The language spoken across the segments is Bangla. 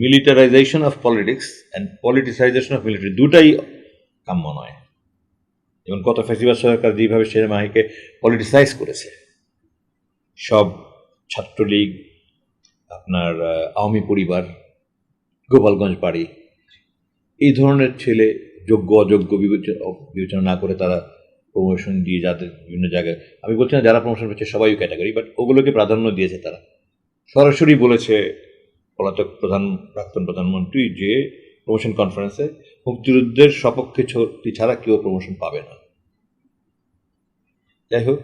মিলিটারাইজেশন of politics and politicization of military দুটাই কাম্য নয়। যেমন গত ফ্যাসিবাদ সরকার যেভাবে সেনাবাহিনীকে পলিটিসাইজ করেছে, সব ছাত্রলীগ, আপনার আওয়ামী পরিবার, গোপালগঞ্জ বাড়ি, এই ধরনের ছেলে যোগ্য অযোগ্য বিবেচনা না করে তারা প্রমোশন দিয়ে যাদের বিভিন্ন জায়গায়, আমি বলছি না যারা প্রমোশন পাচ্ছে সবাই ক্যাটাগরি, বাট ওগুলোকে প্রাধান্য দিয়েছে। তারা সরাসরি বলেছে পলাতক প্রাক্তন প্রধানমন্ত্রী যে প্রমোশন কনফারেন্সে মুক্তিযুদ্ধের সপক্ষে ছাড়া কেউ প্রমোশন পাবে না। যাই হোক,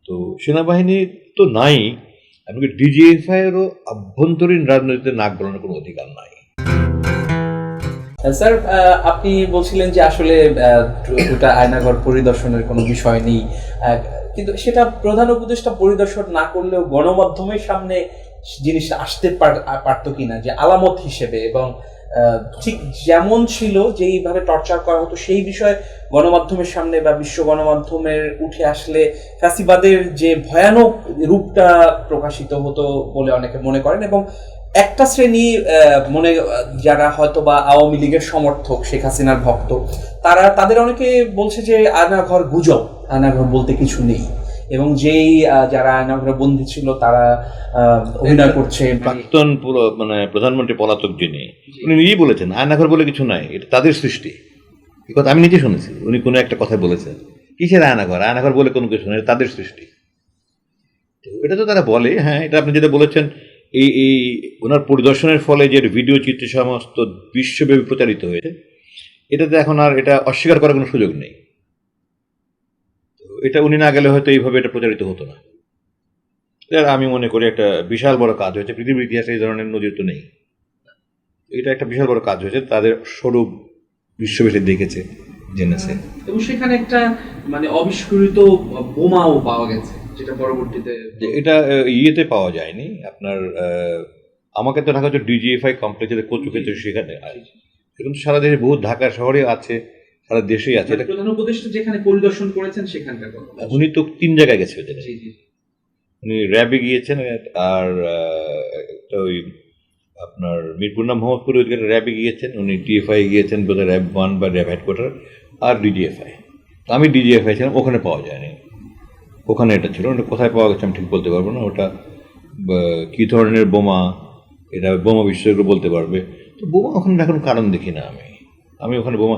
তো সেনাবাহিনী তো নাই, এমনকি ডিজিএফআই এরও আভ্যন্তরীণ রাজনীতিতে নাক গলানোর কোনো অধিকার নাই। স্যার, আপনি বলছিলেন যে আসলে ওটা আয়নাঘর পরিদর্শনের কোনো বিষয় নেই, কিন্তু সেটা প্রধান উপদেষ্টা পরিদর্শন না করলেও গণমাধ্যমের সামনে জিনিসটা আসতে পারতো কিনা, যে আলামত হিসেবে, এবং ঠিক যেমন ছিল যেইভাবে টর্চার করা হতো সেই বিষয়ে গণমাধ্যমের সামনে বা বিশ্ব গণমাধ্যমের উঠে আসলে ফ্যাসিবাদের যে ভয়ানক রূপটা প্রকাশিত হতো বলে অনেকে মনে করেন। এবং একটা শ্রেণী যারা হয়তো বা আওয়ামী লীগের সমর্থক, শেখ হাসিনার ভক্ত, তাদের অনেকে বলছে যে আয়নাঘর গুজব, আয়নাঘর বলতে কিছু নেই, এবং যেই যারা আয়নাঘরে বন্দী ছিল তারা অভিনয় করছে। প্রাক্তন প্রধানমন্ত্রী পলাতক যিনি, উনি নিজেই বলেছেন আয়নাঘর বলে কিছু নাই, এটা তাদের সৃষ্টি। এই কথা আমি নিজে শুনেছি, উনি কোনো একটা কথায় বলেছেন, কিসের আয়নাঘর, আয়নাঘর বলে কোনো কিছু নেই, তাদের সৃষ্টি। এটা তো তারা বলে। হ্যাঁ, এটা আপনি যেটা বলেছেন, এই ওনার পরিদর্শনের ফলে যে ভিডিও চিত্র সমস্ত বিশ্বব্যাপী প্রচারিত হয়েছে, এটাতে এখন আর এটা অস্বীকার করার কোনো সুযোগ নেই। এটা উনি না গেলে হয়তো এইভাবে এটা প্রচারিত হতো না। আমি মনে করি একটা বিশাল বড় কাজ হয়েছে, পৃথিবীর ইতিহাসে এই ধরনের নজির তো নেই। এটা একটা বিশাল বড় কাজ হয়েছে, তাদের স্বরূপ বিশ্ববাসী দেখেছে, জেনেছে। এবং সেখানে একটা অবিস্ফোরিত বোমাও পাওয়া গেছে, যেটা পরবর্তীতে এটা ইয়েতে পাওয়া যায়নি। আপনার আমাকে তো ঢাকা হচ্ছে ডিজিএফআই কমপ্লেক্সে কচুক্ষেত্রে, সেখানে কিন্তু সারা দেশে বহু, ঢাকা শহরে আছে, সারা দেশেই আছে। প্রধান উপদেষ্টা যেখানে পরিদর্শন করেছেন সেখানকার কথা, উনি তো 3 জায়গায় গেছে। উনি র্যাবে গিয়েছেন, আর ওই আপনার মিরপুর না মোহাম্মদপুর র্যাবে গিয়েছেন, উনি ডিএফআই গিয়েছেন, বোধহয় র্যাব 1 বা র্যাব হেডকোয়ার্টার, আর ডিজিএফআই। তো আমি ডিজিএফআই ছিলাম, ওখানে পাওয়া যায়নি। ওখানে এটা ছিল, ওটা কোথায় পাওয়া গেছে আমি ঠিক বলতে পারবো না। ওটা কী ধরনের বোমা, এটা বোমা বিশেষজ্ঞ বলতে পারবে। তো বোমা ওখানে রাখার কারণ দেখি না আমি ওখানে বোমা,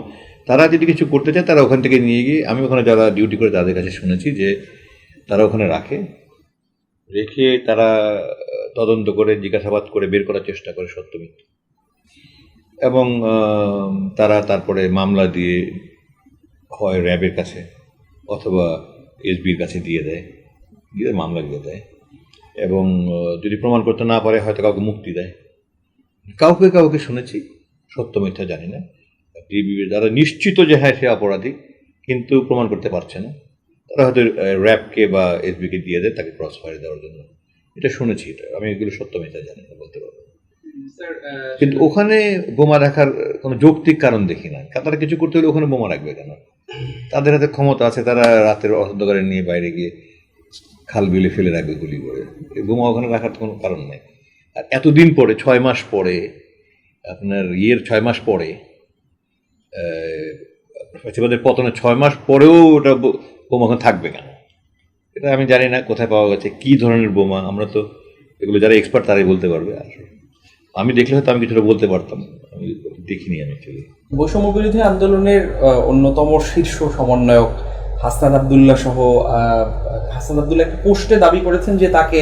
তারা যদি কিছু করতে চায় তারা ওখান থেকে নিয়ে গিয়ে, আমি ওখানে যারা ডিউটি করে তাদের কাছে শুনেছি যে তারা ওখানে রেখে তারা তদন্ত করে জিজ্ঞাসাবাদ করে বের করার চেষ্টা করে সত্য মিথ্যা, এবং তারা তারপরে মামলা দিয়ে হয় র্যাবের কাছে অথবা এসবির কাছে দিয়ে মামলা দিয়ে দেয়, এবং যদি প্রমাণ করতে না পারে হয়তো কাউকে মুক্তি দেয়। কাউকে শুনেছি, সত্য মিথ্যা জানি না। যারা নিশ্চিত যে হ্যাঁ সে অপরাধী কিন্তু প্রমাণ করতে পারছে না, তারা হয়তো র্যাবকে বা এসবিকে দিয়ে দেয় তাকে ক্রস ফায়ার দেওয়ার জন্য। এটা শুনেছি, এটা আমি এগুলো সত্য মিথ্যা জানি না বলতে পারবো। কিন্তু ওখানে বোমা রাখার কোনো যৌক্তিক কারণ দেখি না। তারা কিছু করতে হলে ওখানে বোমা রাখবে কেন? তাদের হাতে ক্ষমতা আছে, তারা রাতের অন্ধকারে নিয়ে বাইরে গিয়ে খাল বিলে ফেলে রাখবে গুলি করে। এই বোমা ওখানে রাখার কোনো কারণ নেই। আর এতদিন পরে, 6 মাস পরে, আপনার 6 মাস পরে, ফ্যাসিবাদের পতনের 6 মাস পরেও ওটা বোমা ওখানে থাকবে কেন? এটা আমি জানি না কোথায় পাওয়া গেছে, কী ধরনের বোমা। আমরা তো এগুলো যারা এক্সপার্ট তারাই বলতে পারবে। আসলে আমি দেখলে হয়তো আমি কিছুটা বলতে পারতাম, আমি দেখিনি। আমি বৈষম্য বিরোধী আন্দোলনের অন্যতম শীর্ষ সমন্বয়ক হাসনাত আবদুল্লাহ সহ হাসনাত আবদুল্লাহ একটা পোস্টে দাবি করেছেন যে তাকে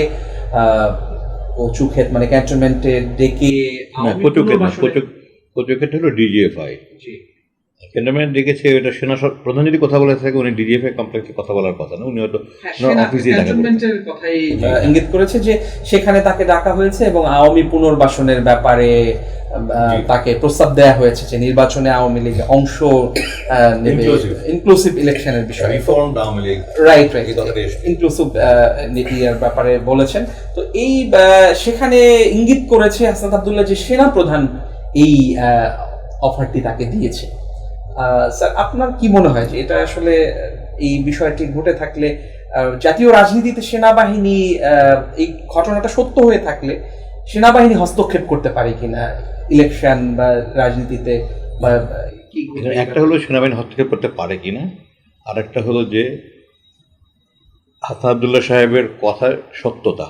কচুক্ষেত ক্যান্টনমেন্টে ডেকে, কচুক্ষেত হলো ডিজিএফআই ক্যান্টনমেন্ট ডেকেছে। এটা সেনা প্রধান যদি কথা বলে থাকে, উনি ডিজিএফআই কমপ্লেক্সে কথা বলার কথা না, উনি হয়তো অফিসে ক্যান্টনমেন্টের কথাই ইঙ্গিত করেছে যে সেখানে তাকে ডাকা হয়েছে এবং আওয়ামী পুনর্বাসনের ব্যাপারে তাকে প্রস্তাব দেওয়া হয়েছে যে নির্বাচনে আওয়ামী লীগ অংশ নেবে, ইনক্লুসিভ ইলেকশনের বিষয়ে, রাইট ইনক্লুসিভ নীতির ব্যাপারে বলেছেন। তো এই সেখানে ইঙ্গিত করেছে হাসনাত আবদুল্লাহ যে সেনা প্রধান এই অফারটি তাকে দিয়েছে। স্যার, আপনার কি মনে হয় যে এটা আসলে এই বিষয়টি ঘটে থাকলে জাতীয় রাজনীতিতে সেনাবাহিনী, এই ঘটনাটা সত্য হয়ে থাকলে সেনাবাহিনী হস্তক্ষেপ করতে পারে কিনা, ইলেকশন বা রাজনীতিতে বা কি এখানে একটা হলো সেনাবাহিনী হস্তক্ষেপ করতে পারে কিনা, আর একটা হলো যে হাসান আবদুল্লাহ সাহেবের কথার সত্যতা,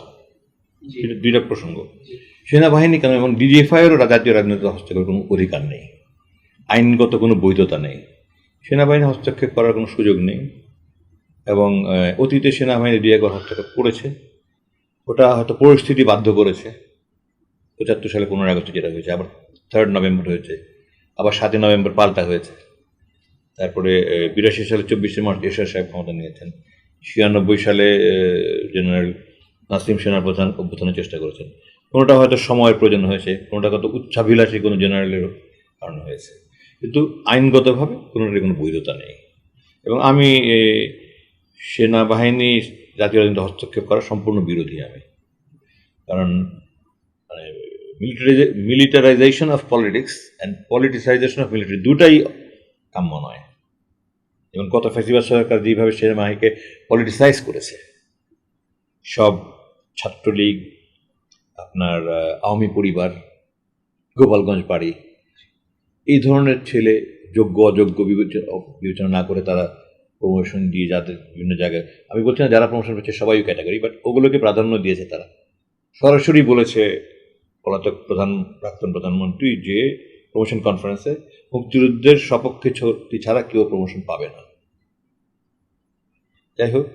এটা দুইটা প্রসঙ্গ। সেনাবাহিনী কেন এবং ডিজিএফআইয়েরও জাতীয় রাজনীতিতে হস্তক্ষেপের কোনো অধিকার নেই, আইনগত কোনো বৈধতা নেই, সেনাবাহিনী হস্তক্ষেপ করার কোনো সুযোগ নেই। এবং অতীতে সেনাবাহিনী দুই একবার হস্তক্ষেপ করেছে, ওটা হয়তো পরিস্থিতি বাধ্য করেছে। 75 সালে 15 আগস্টে যেটা হয়েছে, আবার 3 নভেম্বর হয়েছে, আবার 7 নভেম্বর পাল্টা হয়েছে। তারপরে 82 সালে 24 মার্চ এরশাদ সাহেব ক্ষমতা নিয়েছেন। 96 সালে জেনারেল নাসিম সেনার প্রধান অভ্যুত্থানের চেষ্টা করেছেন। কোনোটা হয়তো সময়ের প্রয়োজন হয়েছে, কোনোটা হয়তো উচ্চাভিলাষী কোনো জেনারেলের কারণে হয়েছে, কিন্তু আইনগতভাবে কোনোটার কোনো বৈধতা নেই। এবং আমি সেনাবাহিনী জাতীয় রাজনীতিতে হস্তক্ষেপ করা সম্পূর্ণ বিরোধী আমি। কারণ মানে militarization of politics and politicization of military দুটাই কাম্য নয়। এবং গত ফ্যাসিবাদ সরকার যেভাবে সেনাবাহিনীকে পলিটিসাইজ করেছে, সব ছাত্রলীগ, আপনার আওয়ামী পরিবার, গোপালগঞ্জ বাড়ি, এই ধরনের ছেলে যোগ্য অযোগ্য বিবেচনা না করে তারা প্রমোশন দিয়ে যাদের বিভিন্ন জায়গায়, আমি বলছি না যারা প্রমোশন পাচ্ছে সবাই ক্যাটাগরি, বাট ওগুলোকে প্রাধান্য দিয়েছে। তারা সরাসরি বলেছে পলাতক প্রাক্তন প্রধানমন্ত্রী যে প্রমোশন কনফারেন্সে মুক্তিযুদ্ধের সপক্ষে ছাড়া কেউ প্রমোশন পাবে না। যাই হোক,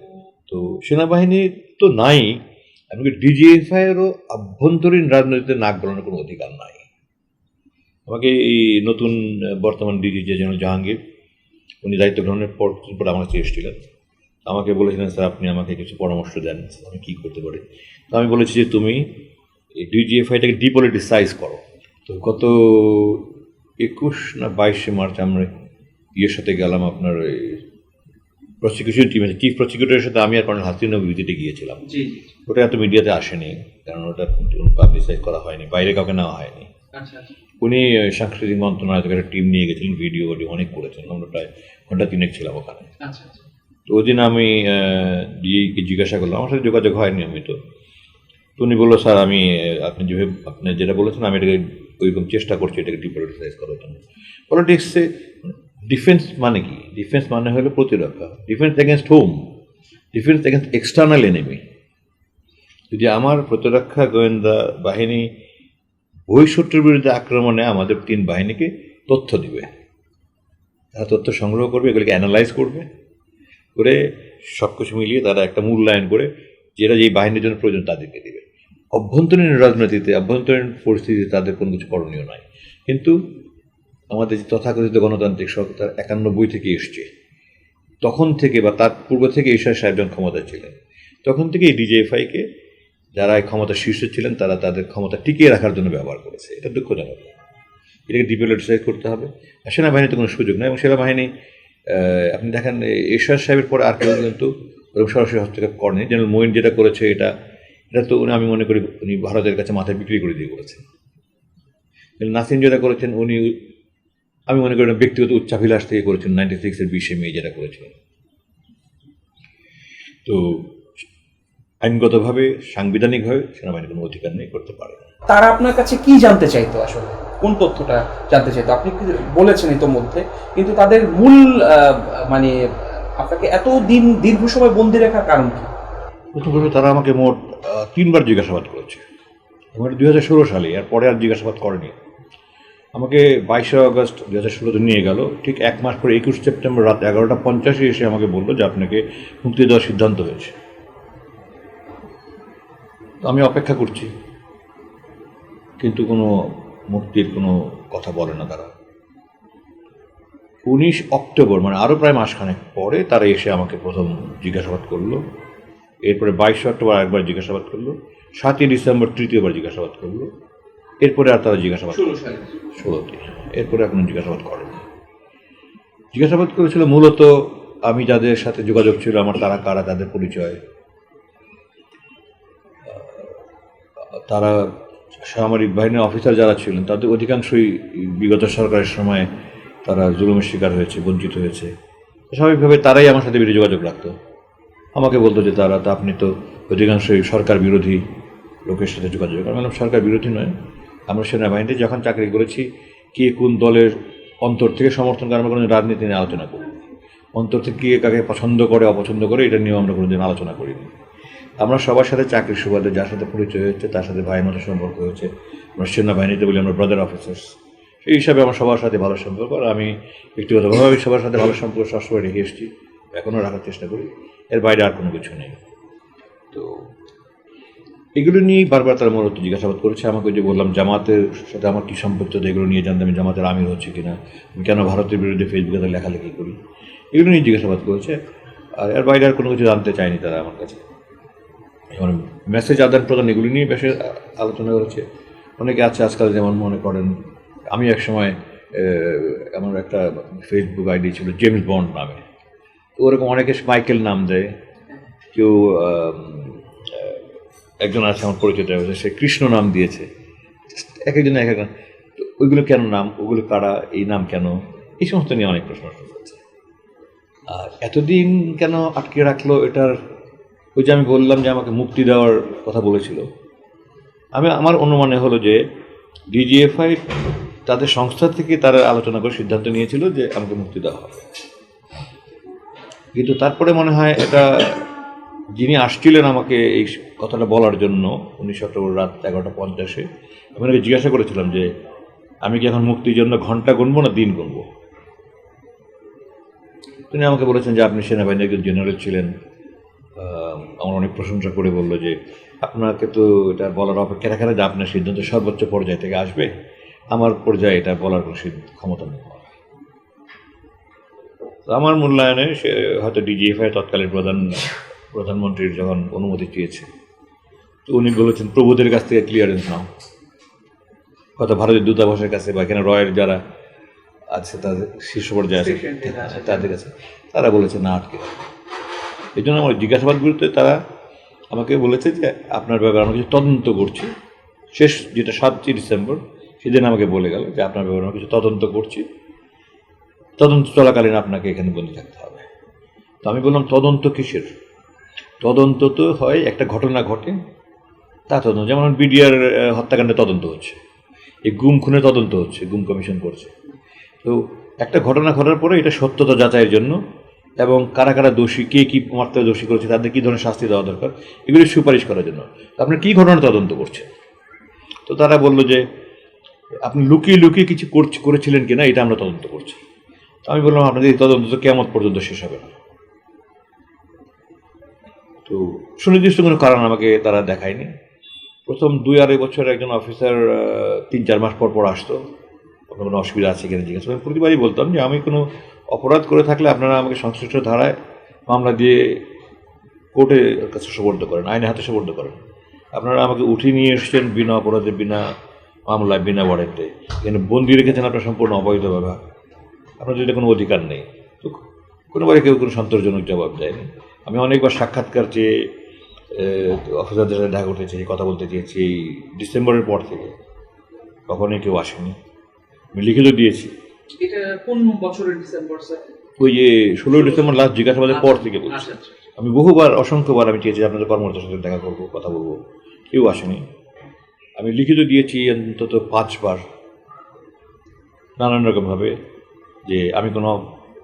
তো সেনাবাহিনী তো নাই, এমনকি ডিজিএফআইয়েরও আভ্যন্তরীণ রাজনীতিতে নাক গলানোর কোনো অধিকার নাই। আমাকে এই নতুন বর্তমান ডিজি যে জেনারেল জাহাঙ্গীর, উনি দায়িত্ব গ্রহণের পর আমার কাছে এসেছিলেন, আমাকে বলেছিলেন স্যার আপনি আমাকে কিছু পরামর্শ দেন, আমি কী করতে পারি। তো আমি বলেছি যে তুমি এই ডিজিএফআইটাকে ডিপলিটিসাইজ করো। তো গত 21 না 22 মার্চ আমরা সাথে গেলাম, আপনার ওই প্রসিকিউশন টিমে চিফ প্রসিকিউটরের সাথে আমি আর কর্নেল হাসিনা ভিজিটে গিয়েছিলাম। ওটা এত মিডিয়াতে আসেনি, কারণ ওটা পাবলিসাইজ করা হয়নি, বাইরে কাউকে নেওয়া হয়নি। উনি সাংস্কৃতিক মন্ত্রণালয় থেকে একটা টিম নিয়ে গেছিলেন, ভিডিও অনেক করেছেন, আমরা প্রায় ঘন্টা 3 ছিলাম ওখানে। তো ওই দিন আমি ডিএকে জিজ্ঞাসা করলাম, আমার সাথে যোগাযোগ হয়নি, আমি তো উনি বললো স্যার আমি আপনি যেটা বলেছেন আমি এটাকে ওইরকম চেষ্টা করছি এটাকে ডিপলিটিসাইজ করার জন্য। পলিটিক্সে ডিফেন্স মানে কি? ডিফেন্স মানে হলো প্রতিরক্ষা। Defence against home? Defence against external enemy. যদি আমার প্রতিরক্ষা গোয়েন্দা বাহিনী বহিঃশত্রুর বিরুদ্ধে আক্রমণে আমাদের 3 বাহিনীকে তথ্য দিবে, তারা তথ্য সংগ্রহ করবে, এগুলিকে অ্যানালাইজ করবে, করে সব কিছু মিলিয়ে তারা একটা মূল্যায়ন করে যেটা যেই বাহিনীর জন্য প্রয়োজন তাদেরকে দেবে। অভ্যন্তরীণ রাজনীতিতে, অভ্যন্তরীণ পরিস্থিতিতে তাদের কোনো কিছু করণীয় নয়। কিন্তু আমাদের যে তথাকথিত গণতান্ত্রিক সরকার 91 থেকে এসছে, তখন থেকে বা তার পূর্ব থেকে এরশাদ সাহেব যখন ক্ষমতায় ছিলেন, তখন থেকে এই ডিজিএফআইকে যারা এই ক্ষমতা শীর্ষে ছিলেন তারা তাদের ক্ষমতা টিকিয়ে রাখার জন্য ব্যবহার করেছে। এটা দুঃখজনক, এটাকে ডিপলিটিসাইজ করতে হবে। আর সেনাবাহিনীতে কোনো সুযোগ নেই। এবং সেনাবাহিনী আপনি দেখেন এরশাদ সাহেবের পরে আর কেউ কিন্তু ওরকম সরাসরি হস্তক্ষেপ করেনি। জেনারেল মঈন যেটা করেছে এটা তো আমি মনে করি উনি ভারতের কাছে মাথায় বিক্রি করে দিয়ে করেছেন। নাসিম যেটা করেছেন উনি আমি মনে করি ব্যক্তিগত উচ্চাভিলাষ থেকে করেছেন, 96-এর 20 মে যেটা করেছিলেন। তো আইনগতভাবে সাংবিধানিকভাবে সেনাবাহিনী কোনো অধিকার নেই, করতে পারে না। তারা আপনার কাছে কি জানতে চাইতো, আসলে কোন তথ্যটা জানতে চাইতো? আপনি বলেছেন ইতোমধ্যে, কিন্তু তাদের মূল মানে আপনাকে এত দিন দীর্ঘ সময় বন্দি রাখার কারণ কি? প্রথম তারা আমাকে মোট 3 বার জিজ্ঞাসাবাদ করেছে। আমার 2016 সালে, আর পরে আর জিজ্ঞাসাবাদ করেনি। আমাকে 22 আগস্ট 2016 নিয়ে গেল, ঠিক 1 মাস পরে 21 সেপ্টেম্বর রাত 11:50 এসে আমাকে বললো যে আপনাকে মুক্তি দেওয়ার সিদ্ধান্ত হয়েছে। তো আমি অপেক্ষা করছি, কিন্তু কোনো মুক্তির কোনো কথা বলে না তারা। 19 অক্টোবর মানে আরও প্রায় মাসখানেক পরে তারা এসে আমাকে প্রথম জিজ্ঞাসাবাদ করলো। এরপরে 22 অক্টোবর একবার জিজ্ঞাসাবাদ করলো, 7 ডিসেম্বর তৃতীয়বার জিজ্ঞাসাবাদ করলো। এরপরে আর তারা জিজ্ঞাসাবাদ 16তে, এরপরে এখন জিজ্ঞাসাবাদ করেনি। জিজ্ঞাসাবাদ করেছিল মূলত আমি যাদের সাথে যোগাযোগ ছিল আমার, তারা কারা, তাদের পরিচয়, তারা সামরিক বাহিনীর অফিসার যারা ছিলেন তাদের অধিকাংশই বিগত সরকারের সময় তারা জুলুমের শিকার হয়েছে, বঞ্চিত হয়েছে। স্বাভাবিকভাবে তারাই আমার সাথে বেশি যোগাযোগ রাখতো। আমাকে বলতো যে তারা তো আপনি তো অধিকাংশই সরকার বিরোধী লোকের সাথে যোগাযোগ। আমি বললাম সরকার বিরোধী নয়, আমরা সেনাবাহিনীতে যখন চাকরি করেছি কে কোন দলের অন্তর থেকে সমর্থন করে আমরা কোনো রাজনীতি নিয়ে আলোচনা করিনি। অন্তর থেকে কে কাকে পছন্দ করে অপছন্দ করে এটা নিয়েও আমরা কোনোদিন আলোচনা করিনি। আমরা সবার সাথে চাকরির সুবাদে যার সাথে পরিচয় হয়েছে তার সাথে ভাইয়ের মতো সম্পর্ক হয়েছে। আমরা সেনাবাহিনীতে বলি আমরা ব্রাদার অফিসার্স, সেই হিসাবে আমার সবার সাথে ভালো সম্পর্ক। আর আমি ব্যক্তিগতভাবে সবার সাথে ভালো সম্পর্ক সবসময় রেখে এসেছি, এখনও রাখার চেষ্টা করি। এর বাইরে আর কোনো কিছু নেই। তো এগুলো নিয়েই বারবার তারা মূলত জিজ্ঞাসাবাদ করেছে আমাকে। যে বললাম জামাতের সাথে আমার কী সম্পৃক্ততা, এগুলো নিয়ে জানতে, আমি জামাতের আমির হচ্ছে কিনা, আমি কেন ভারতের বিরুদ্ধে ফেসবুকে তাদের লেখালেখি করি, এগুলো নিয়ে জিজ্ঞাসাবাদ করেছে। আর এর বাইরে আর কোনো কিছু জানতে চায়নি তারা আমার কাছে। যেমন মেসেজ আদান প্রদান এগুলি নিয়ে বেশ আলোচনা করেছে। অনেকে আছে আজকাল যেমন মনে করেন, আমি একসময় আমার একটা ফেসবুক আইডি ছিল জেমস বন্ড নামে, তো ওরকম অনেকে মাইকেল নাম দেয়, কেউ একজন আছে আমার পরিচিত হয়েছে সে কৃষ্ণ নাম দিয়েছে, এক একজন এক এক নাম। তো ওইগুলো কেন নাম, ওগুলো কারা, এই নাম কেন, এই সমস্ত নিয়ে অনেক প্রশ্ন করছে। আর এতদিন কেন আটকে রাখলো এটার, ওই যে আমি বললাম যে আমাকে মুক্তি দেওয়ার কথা বলেছিল, আমার অনুমানে হলো যে ডিজিএফআই তাদের সংস্থা থেকে তারা আলোচনা করে সিদ্ধান্ত নিয়েছিল যে আমাকে মুক্তি দেওয়া হবে। কিন্তু তারপরে মনে হয় এটা যিনি আসছিলেন আমাকে এই কথাটা বলার জন্য 19 অক্টোবর রাত 11:50 আমি ওনাকে জিজ্ঞাসা করেছিলাম যে আমি কি এখন মুক্তির জন্য ঘন্টা গুনবো না দিন গুনবো। তিনি আমাকে বলেছেন যে আপনি সেনাবাহিনীর একজন জেনারেল ছিলেন। আমার অনেক প্রশংসা করে বললো যে আপনাকে তো এটা বলার অপেক্ষা রাখে না যে আপনার সিদ্ধান্ত সর্বোচ্চ পর্যায় থেকে আসবে, আমার পর্যায়ে এটা বলার কোনো ক্ষমতা নেই। তো আমার মূল্যায়নে সে হয়তো ডিজিএফআই তৎকালীন প্রধানমন্ত্রীর যখন অনুমতি চেয়েছে, তো উনি বলেছেন প্রভুদের কাছ থেকে ক্লিয়ারেন্স নাও, হয়তো ভারতের দূতাবাসের কাছে বা এখানে রয়ের যারা আছে তাদের শীর্ষ পর্যায়ে আছে তাদের কাছে, তারা বলেছে না আটকে। এই জন্য আমার জিজ্ঞাসাবাদগুলোতে তারা আমাকে বলেছে যে আপনার ব্যাপারে আমরা কিছু তদন্ত করছি। শেষ যেটা 7 ডিসেম্বর সেদিন আমাকে বলে গেল যে আপনার ব্যাপারে আমরা কিছু তদন্ত করছি, তদন্ত চলাকালীন আপনাকে এখানে বন্দী থাকতে হবে। তো আমি বললাম তদন্ত কিসের? তদন্ত তো হয় একটা ঘটনা ঘটে তা তদন্ত, যেমন বিডিআর হত্যাকাণ্ডে তদন্ত হচ্ছে, এই গুম খুনে তদন্ত হচ্ছে, গুম কমিশন করছে। তো একটা ঘটনা ঘটার পরে এটা সত্যতা যাচাইয়ের জন্য এবং কারা কারা দোষী, কে কী মাত্রায় দোষী করেছে, তাদের কী ধরনের শাস্তি দেওয়া দরকার, এগুলি সুপারিশ করার জন্য। আপনি কী ঘটনা তদন্ত করছেন? তো তারা বলল যে আপনি লুকিয়ে লুকিয়ে কিছু করেছিলেন কিনা এটা আমরা তদন্ত করছি। তো আমি বললাম আপনাদের এই তদন্ত তো কেমন পর্যন্ত শেষ হবে না। তো সুনির্দিষ্ট কোনো কারণ আমাকে তারা দেখায়নি। প্রথম 2-2.5 বছর একজন অফিসার 3-4 মাস পর পর আসতো, আপনার কোনো অসুবিধা আছে কিনা জিজ্ঞাসা করে। প্রতিবারই বলতাম যে আমি কোনো অপরাধ করে থাকলে আপনারা আমাকে সংশ্লিষ্ট ধারায় মামলা দিয়ে কোর্টের কাছে সোপর্দ করেন, আইনের হাতে সোপর্দ করেন। আপনারা আমাকে উঠিয়ে নিয়ে এসেছেন বিনা অপরাধে, বিনা মামলায়, বিনা ওয়ারেন্টে, এখানে বন্দি রেখেছেন আপনার সম্পূর্ণ অবৈধভাবে, আপনার যদি কোনো অধিকার নেই। তো কোনোবারই কেউ কোনো সন্তোষজনক জবাব দেয়নি। আমি অনেকবার সাক্ষাৎকার চেয়ে অফিসারদের সাথে দেখা করতে চেয়েছি, কথা বলতে চেয়েছি। এই ডিসেম্বরের পর থেকে কখনোই কেউ আসেনি। আমি লিখিত দিয়েছি। এটা কোন বছরের ডিসেম্বর স্যার? ওই যে 16 ডিসেম্বর লাস্ট জিজ্ঞাসাবাদের পর থেকে বলছি। আমি বহুবার, অসংখ্যবার আমি চেয়েছি আপনাদের কর্মকর্তার সাথে দেখা করবো, কথা বলবো, কেউ আসেনি। আমি লিখিত দিয়েছি অন্তত 5 বার নানান রকমভাবে যে আমি কোনো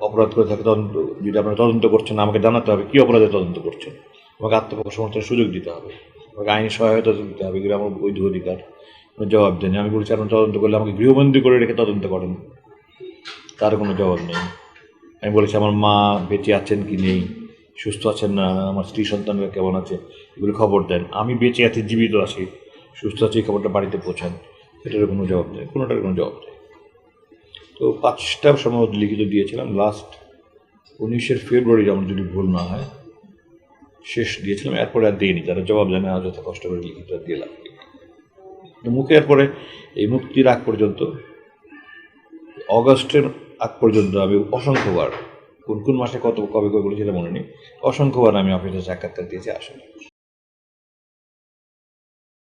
অপরাধ করে থাকি, তদন্ত যদি আপনারা তদন্ত করছেন আমাকে জানাতে হবে কী অপরাধে তদন্ত করছেন, আমাকে আত্মসমর্থনের সুযোগ দিতে হবে, আমাকে আইনি সহায়তা দিতে হবে, এগুলো আমার বৈধ অধিকার। জবাব দেয়নি। আমি বলছি আপনার তদন্ত করলে আমাকে গৃহবন্দী করে রেখে তদন্ত করেন, তার কোনো জবাব নেই। আমি বলেছি আমার মা বেঁচে আছেন কি নেই, সুস্থ আছেন না, আমার স্ত্রী সন্তানরা কেমন আছে, এগুলো খবর দেন। আমি বেঁচে আছি, জীবিত আছি, সুস্থ আছি, এই খবরটা বাড়িতে পৌঁছান, এটারও কোনো জবাব নেই, কোনোটার কোনো জবাব নেই। তো 5টা সময় লিখিত দিয়েছিলাম। লাস্ট 19 ফেব্রুয়ারি আমার যদি ভুল না হয় শেষ দিয়েছিলাম, এরপরে আর দিইনি। যারা জবাব জানে যত কষ্ট করে লিখিত দিলাম মুখে। এরপরে এই মুক্তির আগ পর্যন্ত, অগস্টের আগ পর্যন্ত আমি অসংখ্যবার, কোন কোন মাসে কবে কবে বলি সেটা মনে নেই, অসংখ্যবার আমি অফিসে সাক্ষাৎকার দিয়েছি, আসলে